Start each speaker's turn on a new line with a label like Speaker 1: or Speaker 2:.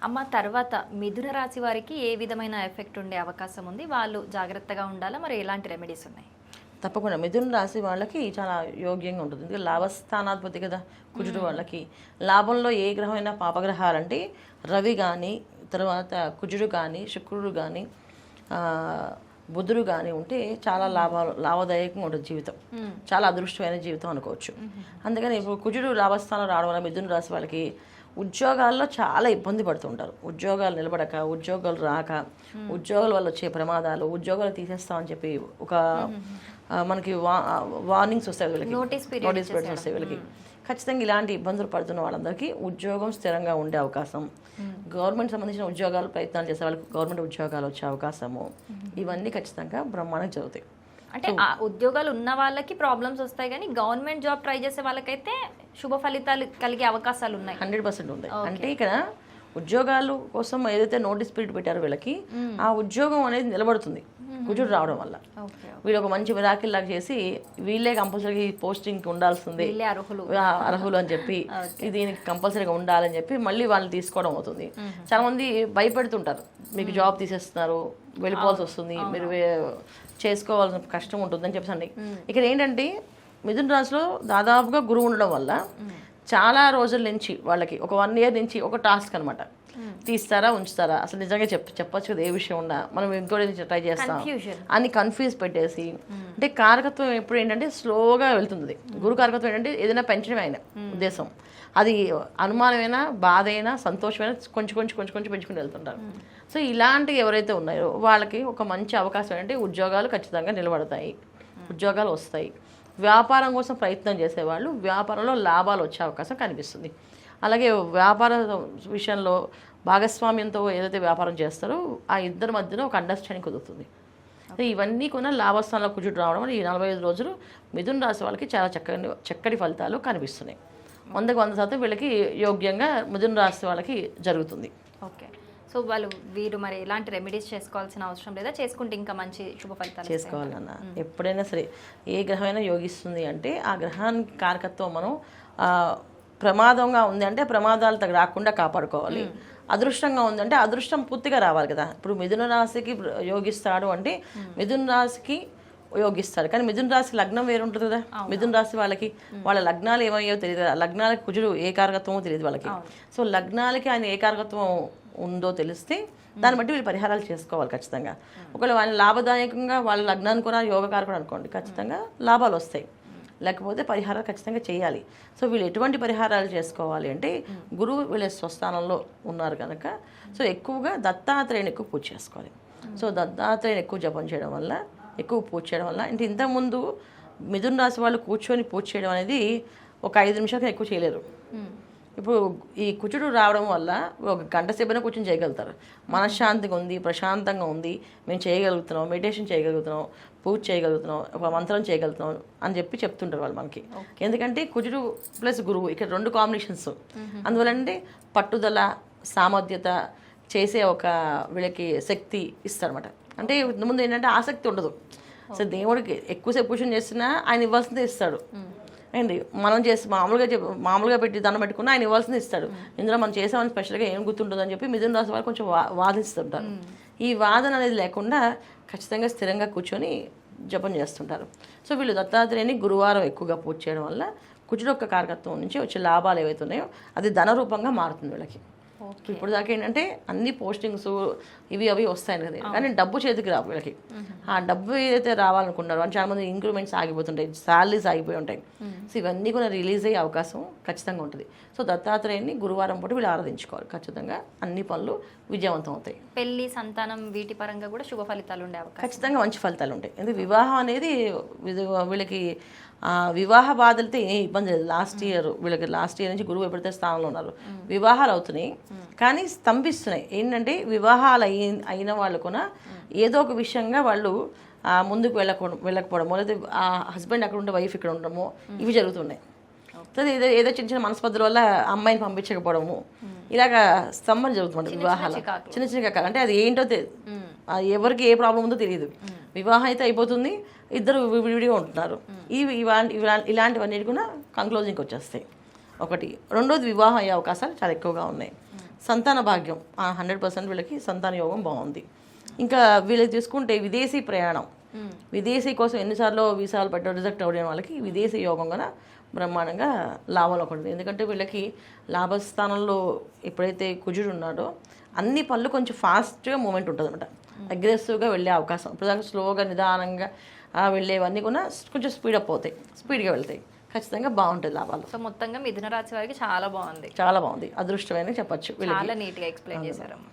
Speaker 1: అమ్మ తర్వాత మిథున రాశి వారికి ఏ విధమైన ఎఫెక్ట్ ఉండే అవకాశం ఉంది? వాళ్ళు జాగ్రత్తగా ఉండాలా? మరి ఎలాంటి రెమెడీస్ ఉన్నాయి?
Speaker 2: తప్పకుండా మిథున రాశి వాళ్ళకి చాలా యోగ్యంగా ఉంటుంది. ఎందుకంటే లాభస్థానాధిపతి కదా కుజుడు వాళ్ళకి. లాభంలో ఏ గ్రహమైనా పాపగ్రహాలంటే రవి కానీ, తర్వాత కుజుడు కానీ, శుక్రుడు కానీ, బుధుడు కానీ ఉంటే చాలా లాభదాయకంగా ఉంటుంది జీవితం. చాలా అదృష్టమైన జీవితం అనుకోవచ్చు. అందుకని ఇప్పుడు కుజుడు లాభస్థానం రావడం వల్ల మిథున రాశి వాళ్ళకి ఉద్యోగాల్లో చాలా ఇబ్బంది పడుతుంటారు. ఉద్యోగాలు నిలబడక, ఉద్యోగాలు రాక, ఉద్యోగాల వల్ల వచ్చే ప్రమాదాలు, ఉద్యోగాలు తీసేస్తామని చెప్పి ఒక మనకి వార్నింగ్స్ వస్తాయి వీళ్ళకి, నోటీస్ పీరియడ్స్ వస్తాయి వీళ్ళకి. ఖచ్చితంగా ఇలాంటి ఇబ్బందులు పడుతున్న వాళ్ళందరికీ ఉద్యోగం స్థిరంగా ఉండే అవకాశం, గవర్నమెంట్ సంబంధించిన ఉద్యోగాలు ప్రయత్నాలు చేసే వాళ్ళకి గవర్నమెంట్ ఉద్యోగాలు వచ్చే అవకాశము, ఇవన్నీ ఖచ్చితంగా బ్రహ్మాండంగా జరుగుతాయి.
Speaker 1: అంటే ఆ ఉద్యోగాలు ఉన్న వాళ్ళకి ప్రాబ్లమ్స్ వస్తాయి, కానీ గవర్నమెంట్ జాబ్ ట్రై చేసే వాళ్ళకైతే శుభ ఫలితాలు కలిగే అవకాశాలు ఉన్నాయి.
Speaker 2: 100% ఉంది. అంటే ఇక్కడ ఉద్యోగాలు కోసం ఏదైతే నోటీస్ పీరియడ్ పెట్టారో వీళ్ళకి, ఆ ఉద్యోగం అనేది నిలబడుతుంది కుజుడు రావడం వల్ల. వీళ్ళు ఒక మంచి మిరాకిల్ లాగా చేసి వీళ్ళే కంపల్సరీ పోస్టింగ్ ఉండాల్సింది, అర్హులు అని చెప్పి దీనికి కంపల్సరీగా ఉండాలని చెప్పి మళ్ళీ వాళ్ళని తీసుకోవడం అవుతుంది. చాలా మంది భయపెడుతుంటారు, మీకు జాబ్ తీసేస్తున్నారు, వెళ్ళిపోవాల్సి వస్తుంది, మీరు చేసుకోవాల్సిన కష్టం ఉంటుందని చెప్పండి. ఇక్కడ ఏంటంటే మిథున రాశిలో దాదాపుగా గురువు ఉండడం వల్ల చాలా రోజుల నుంచి వాళ్ళకి ఒక 1 year నుంచి ఒక టాస్క్ అనమాట. తీస్తారా ఉంచుతారా, అసలు నిజంగా చెప్పచ్చు కదా, ఏ విషయం ఉన్నా మనం ఇంకోటి ట్రై చేస్తాం అని కన్ఫ్యూజ్ పెట్టేసి. అంటే కారకత్వం ఎప్పుడు ఏంటంటే స్లోగా వెళ్తుంది. గురు కారకత్వం ఏంటంటే ఏదైనా పెంచడమే ఆయన ఉద్దేశం. అది అనుమానమైనా, బాధ అయినా, సంతోషమైనా కొంచెం పెంచుకుని వెళ్తుంటారు. సో ఇలాంటివి ఎవరైతే ఉన్నాయో వాళ్ళకి ఒక మంచి అవకాశం ఏంటంటే ఉద్యోగాలు ఖచ్చితంగా నిలబడతాయి, ఉద్యోగాలు వస్తాయి. వ్యాపారం కోసం ప్రయత్నం చేసేవాళ్ళు వ్యాపారంలో లాభాలు వచ్చే అవకాశం కనిపిస్తుంది. అలాగే వ్యాపార విషయంలో భాగస్వామ్యంతో ఏదైతే వ్యాపారం చేస్తారో ఆ ఇద్దరి మధ్యన ఒక అండర్స్టాండింగ్ కుదురుతుంది. ఇవన్నీ కూడా లాభస్థానంలో కుజుడు రావడం వల్ల ఈ 45 రోజులు మిథున రాశి వాళ్ళకి చాలా చక్కటి ఫలితాలు కనిపిస్తున్నాయి. 100% వీళ్ళకి యోగ్యంగా మిథున రాశి వాళ్ళకి జరుగుతుంది.
Speaker 1: ఓకే, సో వీరు మరి ఎలాంటి రెమెడీస్ చేసుకోవాల్సిన అవసరం లేదా? చేసుకుంటే ఇంకా మంచి శుభ ఫలితాలు
Speaker 2: చేసుకోవాలన్న. ఎప్పుడైనా సరే ఏ గ్రహమైనా యోగిస్తుంది అంటే ఆ గ్రహానికి కారకత్వం మనం ప్రమాదంగా ఉంది అంటే ప్రమాదాలు రాకుండా కాపాడుకోవాలి. అదృష్టంగా ఉందంటే అదృష్టం పూర్తిగా రావాలి కదా. ఇప్పుడు మిథున రాశికి యోగిస్తాడు అంటే మిథున రాశికి యోగిస్తాడు, కానీ మిథున రాశి లగ్నం వేరు ఉంటుంది కదా. మిథున రాశి వాళ్ళకి వాళ్ళ లగ్నాలు ఏమయ్యో తెలియదు కదా, లగ్నాలకి కుజుడు ఏ కారకత్వమో తెలియదు వాళ్ళకి. సో లగ్నాలకి ఆయన ఏ కారకత్వం ఉందో తెలిస్తే దాన్ని బట్టి వీళ్ళు పరిహారాలు చేసుకోవాలి ఖచ్చితంగా. ఒకవేళ వాళ్ళ లాభదాయకంగా వాళ్ళ లగ్నాన్ని కూడా యోగకారకుడు అనుకోండి, ఖచ్చితంగా లాభాలు వస్తాయి. లేకపోతే పరిహారాలు ఖచ్చితంగా చేయాలి. సో వీళ్ళు ఎటువంటి పరిహారాలు చేసుకోవాలి అంటే గురువు వీళ్ళ స్వస్థానంలో ఉన్నారు కనుక సో ఎక్కువగా దత్తాత్రేయుని ఎక్కువ పూజ చేసుకోవాలి. సో దత్తాత్రేయుని ఎక్కువ జపం చేయడం వల్ల, ఎక్కువ పూజ చేయడం వల్ల, అంటే ఇంతకుముందు మిథున రాశి వాళ్ళు కూర్చొని పూజ చేయడం అనేది ఒక 5 నిమిషాలకి ఎక్కువ చేయలేరు. ఇప్పుడు ఈ కుజుడు రావడం వల్ల ఒక గంట సేపైనా కూర్చొని చేయగలుగుతారు. మనశ్శాంతిగా ఉంది, ప్రశాంతంగా ఉంది, మేము చేయగలుగుతున్నాం, మెడిటేషన్ చేయగలుగుతున్నాం, పూజ చేయగలుగుతున్నాం, ఒక మంత్రం చేయగలుగుతున్నాం అని చెప్పి చెప్తుంటారు వాళ్ళు మనకి. ఎందుకంటే కుజుడు ప్లస్ గురువు ఇక్కడ 2 కాంబినేషన్స్. అందువల్ల అంటే పట్టుదల, సామర్థ్యత, చేసే ఒక వీళ్ళకి శక్తి ఇస్తారనమాట. అంటే ముందు ఏంటంటే ఆసక్తి ఉండదు. సో దేవుడికి ఎక్కువసేపు పూజ చేస్తున్నా ఆయన ఇవ్వాల్సిందే ఇస్తాడు. అండి మనం చేసి మామూలుగా పెట్టి దండం పెట్టుకున్నా ఆయన ఇవ్వాల్సింది ఇస్తాడు. ఇందులో మనం చేసామని స్పెషల్గా ఏం గుర్తుంటుందని చెప్పి మిథున రాశి వాళ్ళు కొంచెం వాదిస్తుంటారు. ఈ వాదన అనేది లేకుండా ఖచ్చితంగా స్థిరంగా కూర్చొని జపం చేస్తుంటారు. సో వీళ్ళు దత్తాత్రేయుని గురువారం ఎక్కువగా పూజ చేయడం వల్ల కుజుడు యొక్క కారకత్వం నుంచి వచ్చే లాభాలు ఏవైతే ఉన్నాయో అది ధన రూపంగా మారుతుంది వీళ్ళకి. ఇప్పుడు దాకా ఏంటంటే అన్ని పోస్టింగ్స్ ఇవి అవి వస్తాయి కదా, కానీ డబ్బు చేతికి రావు వీళ్ళకి. ఆ డబ్బు ఏదైతే రావాలనుకున్నారో అని చాలా మంది ఇంక్రిమెంట్స్ ఆగిపోతుంటాయి, శాలరీస్ ఆగిపోయి ఉంటాయి. సో ఇవన్నీ కూడా రిలీజ్ అయ్యే అవకాశం ఖచ్చితంగా ఉంటుంది. సో దత్తాత్రేయుని గురువారం పూట వీళ్ళు ఆరాధించుకోవాలి. ఖచ్చితంగా అన్ని పనులు విజయవంతం అవుతాయి.
Speaker 1: పెళ్లి, సంతానం వీటి పరంగా కూడా శుభ ఫలితాలు ఉండే అవకాశం
Speaker 2: ఖచ్చితంగా మంచి ఫలితాలు ఉంటాయి. ఎందుకంటే వివాహం అనేది వీళ్ళకి వివాహ బాధలతో ఏ ఇబ్బంది లేదు. లాస్ట్ ఇయర్ నుంచి గురువు ఎప్పుడైతే స్థానంలో ఉన్నారు వివాహాలు అవుతున్నాయి, కానీ స్తంభిస్తున్నాయి. ఏంటంటే వివాహాలు అయిన వాళ్ళు కూడా ఏదో ఒక విషయంగా వాళ్ళు ముందుకు వెళ్ళకపోవడమో, లేదా ఆ హస్బెండ్ అక్కడ ఉండే వైఫ్ ఇక్కడ ఉండడమో ఇవి జరుగుతున్నాయి. ఏదో చిన్న మనస్పర్ధల వల్ల అమ్మాయిని పంపించకపోవడము, ఇలాగా స్తంభం జరుగుతుంది వివాహాలు. చిన్న కాదు, అంటే అది ఏంటో ఎవరికి ఏ ప్రాబ్లం ఉందో తెలియదు. వివాహం అయితే అయిపోతుంది, ఇద్దరు విడివిడిగా ఉంటున్నారు. ఇలాంటివన్నీ కూడా కంక్లూజన్కి వచ్చేస్తాయి. ఒకటి. రెండోది వివాహం అయ్యే అవకాశాలు చాలా ఎక్కువగా ఉన్నాయి. సంతాన భాగ్యం 100% వీళ్ళకి సంతాన యోగం బాగుంది. ఇంకా వీళ్ళకి చూసుకుంటే విదేశీ ప్రయాణం, విదేశీ కోసం ఎన్నిసార్లు వీసాలు పట్ట రిజెక్ట్ అవ్వడం వాళ్ళకి విదేశీ యోగం కన్నా బ్రహ్మాండంగా లాభంలో పడుతుంది. ఎందుకంటే వీళ్ళకి లాభస్థానంలో ఎప్పుడైతే కుజుడు ఉన్నాడో అన్ని పనులు కొంచెం ఫాస్ట్గా మూమెంట్ ఉంటుంది అనమాట. అగ్రెసివ్గా వెళ్ళే అవకాశం, ఇప్పుడు స్లోగా నిదానంగా వెళ్ళేవన్నీ కూడా కొంచెం స్పీడప్ అవుతాయి, స్పీడ్గా వెళ్తాయి. ఖచ్చితంగా బాగుంటుంది లాభాలు.
Speaker 1: సో మొత్తంగా మిథున రాశి వారికి చాలా బాగుంది,
Speaker 2: చాలా బాగుంది, అదృష్టమైన చెప్పచ్చు.
Speaker 1: చాలా నీట్గా ఎక్స్ప్లెయిన్ చేశారమ్మా.